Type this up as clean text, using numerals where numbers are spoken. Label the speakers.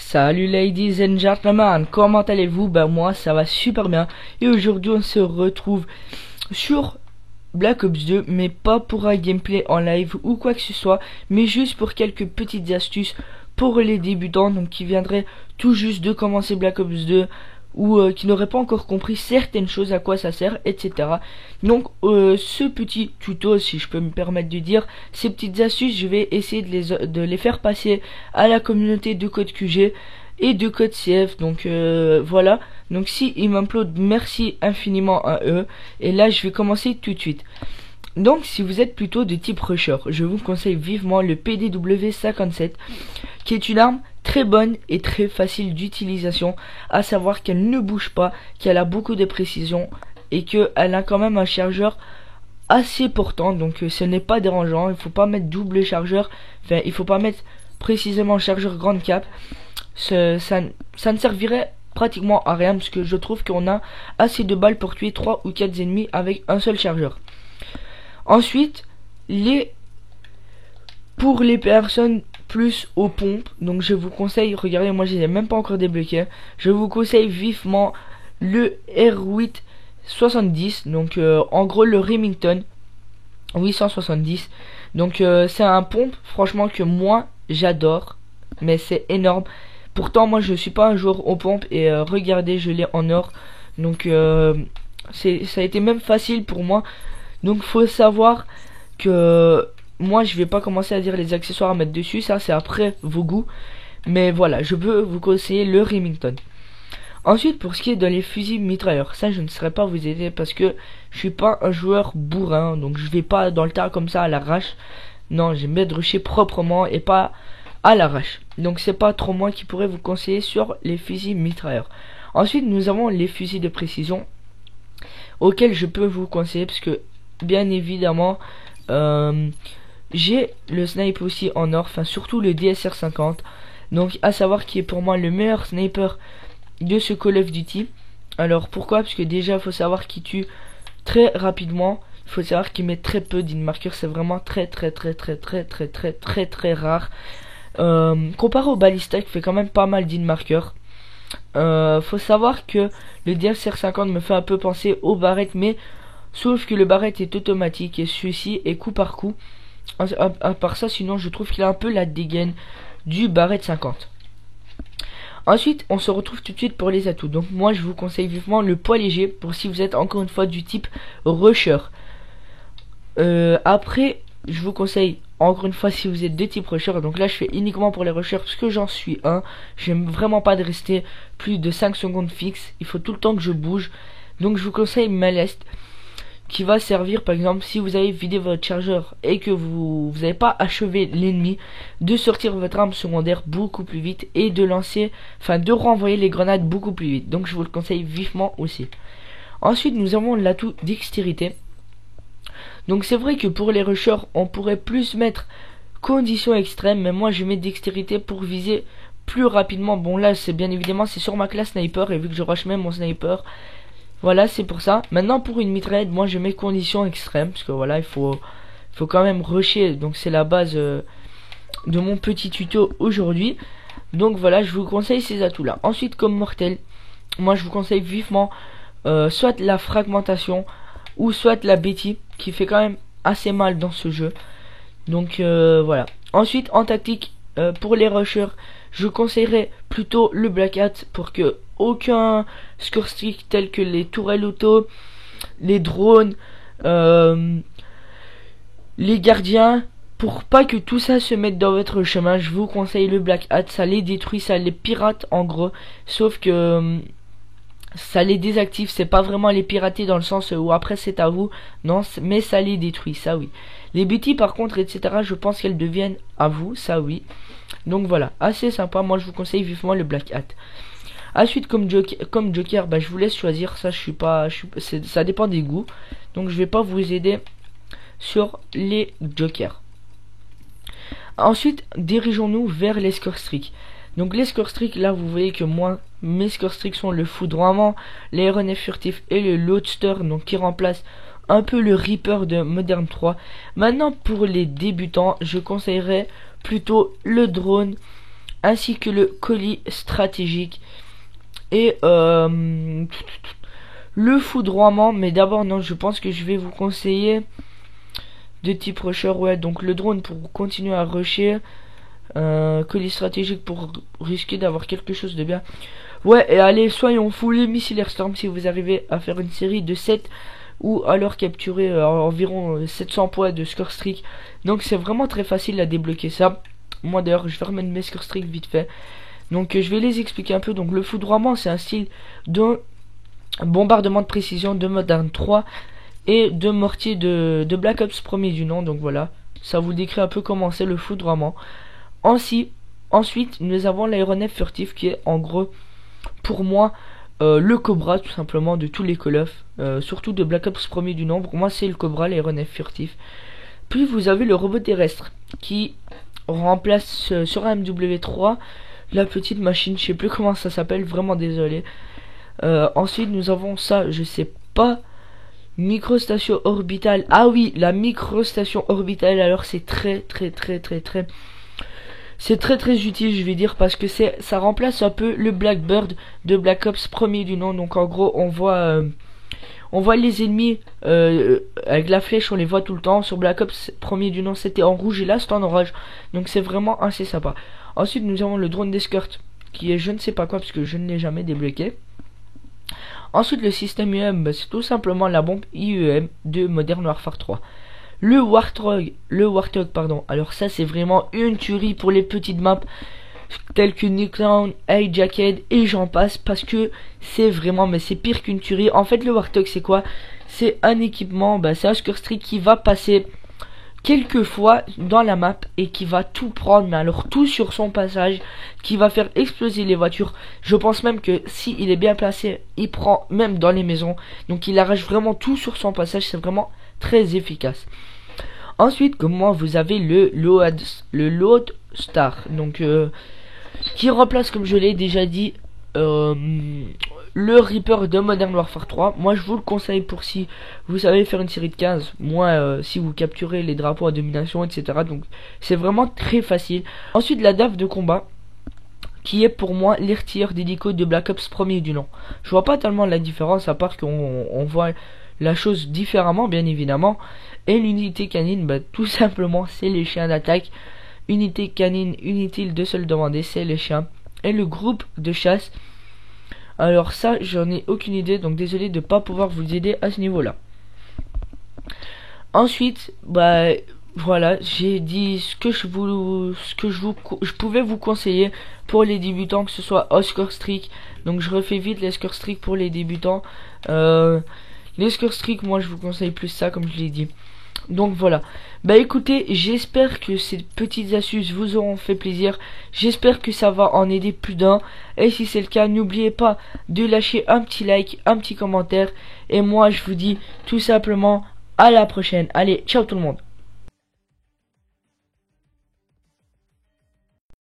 Speaker 1: Salut ladies and gentlemen, comment allez-vous? Ben moi ça va super bien et aujourd'hui on se retrouve sur Black Ops 2 mais pas pour un gameplay en live ou quoi que ce soit, mais juste pour quelques petites astuces pour les débutants, donc qui viendraient tout juste de commencer Black Ops 2 ou qui n'auraient pas encore compris certaines choses, à quoi ça sert, etc. Donc ce petit tuto, si je peux me permettre de dire, ces petites astuces, je vais essayer de les faire passer à la communauté de code QG et de code CF. Donc voilà, donc si ils m'uploadent, merci infiniment à eux. Et là je vais commencer tout de suite. Donc si vous êtes plutôt de type rusher, je vous conseille vivement le PDW-57, qui est une arme très bonne et très facile d'utilisation, à savoir qu'elle ne bouge pas, qu'elle a beaucoup de précision et qu'elle a quand même un chargeur assez portant, donc ce n'est pas dérangeant. Il faut pas mettre double chargeur, enfin il faut pas mettre précisément chargeur grande cap, ça ne servirait pratiquement à rien, parce que je trouve qu'on a assez de balles pour tuer 3 ou 4 ennemis avec un seul chargeur. Ensuite, pour les personnes plus aux pompes, donc je vous conseille, regardez, moi je les ai même pas encore débloqués, je vous conseille vivement le R870, donc en gros le Remington 870. Donc c'est un pompe franchement que moi j'adore, mais c'est énorme. Pourtant moi je suis pas un joueur aux pompes et regardez, je l'ai en or, donc ça a été même facile pour moi. Donc faut savoir que moi je vais pas commencer à dire les accessoires à mettre dessus, ça c'est après vos goûts, mais voilà, je peux vous conseiller le Remington. Ensuite, pour ce qui est de les fusils mitrailleurs, ça je ne saurais pas vous aider parce que je suis pas un joueur bourrin, donc je vais pas dans le tas comme ça à l'arrache. Non, j'aime bien de rusher proprement et pas à l'arrache, donc c'est pas trop moi qui pourrais vous conseiller sur les fusils mitrailleurs. Ensuite nous avons les fusils de précision auxquels je peux vous conseiller, parce que bien évidemment j'ai le snipe aussi en or, enfin surtout le DSR 50, donc à savoir qui est pour moi le meilleur sniper de ce Call of Duty. Alors pourquoi? Parce que déjà faut savoir qu'il tue très rapidement, il faut savoir qu'il met très peu d'in-marker, c'est vraiment très rare, comparé au ballista qui fait quand même pas mal d'in-marker. Faut savoir que le DSR 50 me fait un peu penser au Barrett, mais sauf que le Barrett est automatique et celui-ci est coup par coup. À part ça, sinon je trouve qu'il a un peu la dégaine du Barrett 50. Ensuite on se retrouve tout de suite pour les atouts. Donc moi je vous conseille vivement le poids léger pour si vous êtes encore une fois du type rusher. Après je vous conseille encore une fois si vous êtes de type rusher, donc là je fais uniquement pour les rushers parce que j'en suis un. J'aime vraiment pas de rester plus de 5 secondes fixe, il faut tout le temps que je bouge. Donc je vous conseille Malest, qui va servir par exemple si vous avez vidé votre chargeur et que vous n'avez pas achevé l'ennemi, de sortir votre arme secondaire beaucoup plus vite et de lancer, enfin de renvoyer les grenades beaucoup plus vite. Donc je vous le conseille vivement aussi. Ensuite nous avons l'atout dextérité. Donc c'est vrai que pour les rushers on pourrait plus mettre conditions extrêmes, mais moi je mets dextérité pour viser plus rapidement. Bon là c'est bien évidemment c'est sur ma classe sniper, et vu que je rush même mon sniper, voilà c'est pour ça. Maintenant pour une mitraillette, moi je mets conditions extrêmes, parce que voilà il faut quand même rusher, donc c'est la base de mon petit tuto aujourd'hui. Donc voilà, je vous conseille ces atouts là. Ensuite comme mortel, moi je vous conseille vivement soit la fragmentation ou soit la Betty, qui fait quand même assez mal dans ce jeu. Donc voilà. Ensuite en tactique, pour les rushers, je conseillerais plutôt le Black Hat pour que aucun score streak tel que les tourelles auto, les drones, les gardiens, pour pas que tout ça se mette dans votre chemin, je vous conseille le Black Hat. Ça les détruit, ça les pirate en gros, sauf que ça les désactive. C'est pas vraiment les pirater dans le sens où après c'est à vous, non, mais ça les détruit, ça oui. Les BT par contre etc, je pense qu'elles deviennent à vous, ça oui. Donc voilà, assez sympa, moi je vous conseille vivement le Black Hat. Ensuite comme Joker, bah, je vous laisse choisir, ça ça dépend des goûts, donc je vais pas vous aider sur les Jokers. Ensuite dirigeons-nous vers les score streaks. Donc les score streaks, là vous voyez que moi mes score streaks sont le foudroiement, l'aéronef furtif et le loadster, donc qui remplace un peu le Reaper de Modern 3. Maintenant pour les débutants, je conseillerais plutôt le drone ainsi que le colis stratégique et le foudroiement. Mais d'abord non, je pense que je vais vous conseiller de type rusher. Ouais, donc le drone pour continuer à rusher, colis stratégique pour risquer d'avoir quelque chose de bien. Ouais, et allez, soyons fous, les missiles Storm, si vous arrivez à faire une série de 7 ou alors capturer environ 700 points de score streak. Donc c'est vraiment très facile à débloquer ça. Moi d'ailleurs je vais remettre mes score streak vite fait. Donc je vais les expliquer un peu. Donc le foudroiement, c'est un style de bombardement de précision de Modern 3 et de mortier de Black Ops premier du nom. Donc voilà, ça vous décrit un peu comment c'est le foudroiement. Ensuite nous avons l'aéronef furtif qui est en gros pour moi le Cobra tout simplement de tous les Call of, surtout de Black Ops premier du nom. Pour moi c'est le Cobra, l'aéronef furtif. Puis vous avez le robot terrestre qui remplace sur un MW3 la petite machine, je sais plus comment ça s'appelle, vraiment désolé. Ensuite nous avons ça, je sais pas, microstation orbitale. Ah oui, la microstation orbitale, alors c'est c'est très utile, je vais dire, parce que ça remplace un peu le Blackbird de Black Ops premier du nom. Donc en gros on voit les ennemis avec la flèche, on les voit tout le temps. Sur Black Ops premier du nom c'était en rouge et là c'est en orange, donc c'est vraiment assez sympa. Ensuite nous avons le drone d'escorte qui est je ne sais pas quoi parce que je ne l'ai jamais débloqué. Ensuite le système IEM, bah, c'est tout simplement la bombe IEM de Modern Warfare 3. Le Warthog pardon, alors ça c'est vraiment une tuerie pour les petites maps telles que Nuketown, Hijacked et j'en passe, parce que c'est vraiment, mais c'est pire qu'une tuerie. En fait le Warthog c'est quoi? C'est un équipement, bah, c'est un score streak qui va passer quelques fois dans la map et qui va tout prendre, mais alors tout sur son passage, qui va faire exploser les voitures. Je pense même que si il est bien placé, il prend même dans les maisons, donc il arrache vraiment tout sur son passage. C'est vraiment très efficace. Ensuite, comme moi, vous avez le Loadstar, donc qui remplace, comme je l'ai déjà dit, le Reaper de Modern Warfare 3. Moi je vous le conseille pour si vous savez faire une série de 15, moi si vous capturez les drapeaux à domination, etc. Donc c'est vraiment très facile. Ensuite la DAF de combat, qui est pour moi l'artilleur d'hélico de Black Ops premier du nom. Je vois pas tellement la différence, à part qu'on voit la chose différemment bien évidemment. Et l'unité canine, bah, tout simplement c'est les chiens d'attaque. Unité canine inutile de se le demander, c'est les chiens. Et le groupe de chasse, alors ça j'en ai aucune idée, donc désolé de pas pouvoir vous aider à ce niveau là. Ensuite bah voilà, j'ai dit ce que je pouvais vous conseiller pour les débutants, que ce soit au score streak. Donc je refais vite les score streak pour les débutants. Les score streak, moi je vous conseille plus ça, comme je l'ai dit. Donc voilà, bah écoutez, j'espère que ces petites astuces vous auront fait plaisir. J'espère que ça va en aider plus d'un. Et si c'est le cas, n'oubliez pas de lâcher un petit like, un petit commentaire. Et moi je vous dis tout simplement à la prochaine. Allez, ciao tout le monde.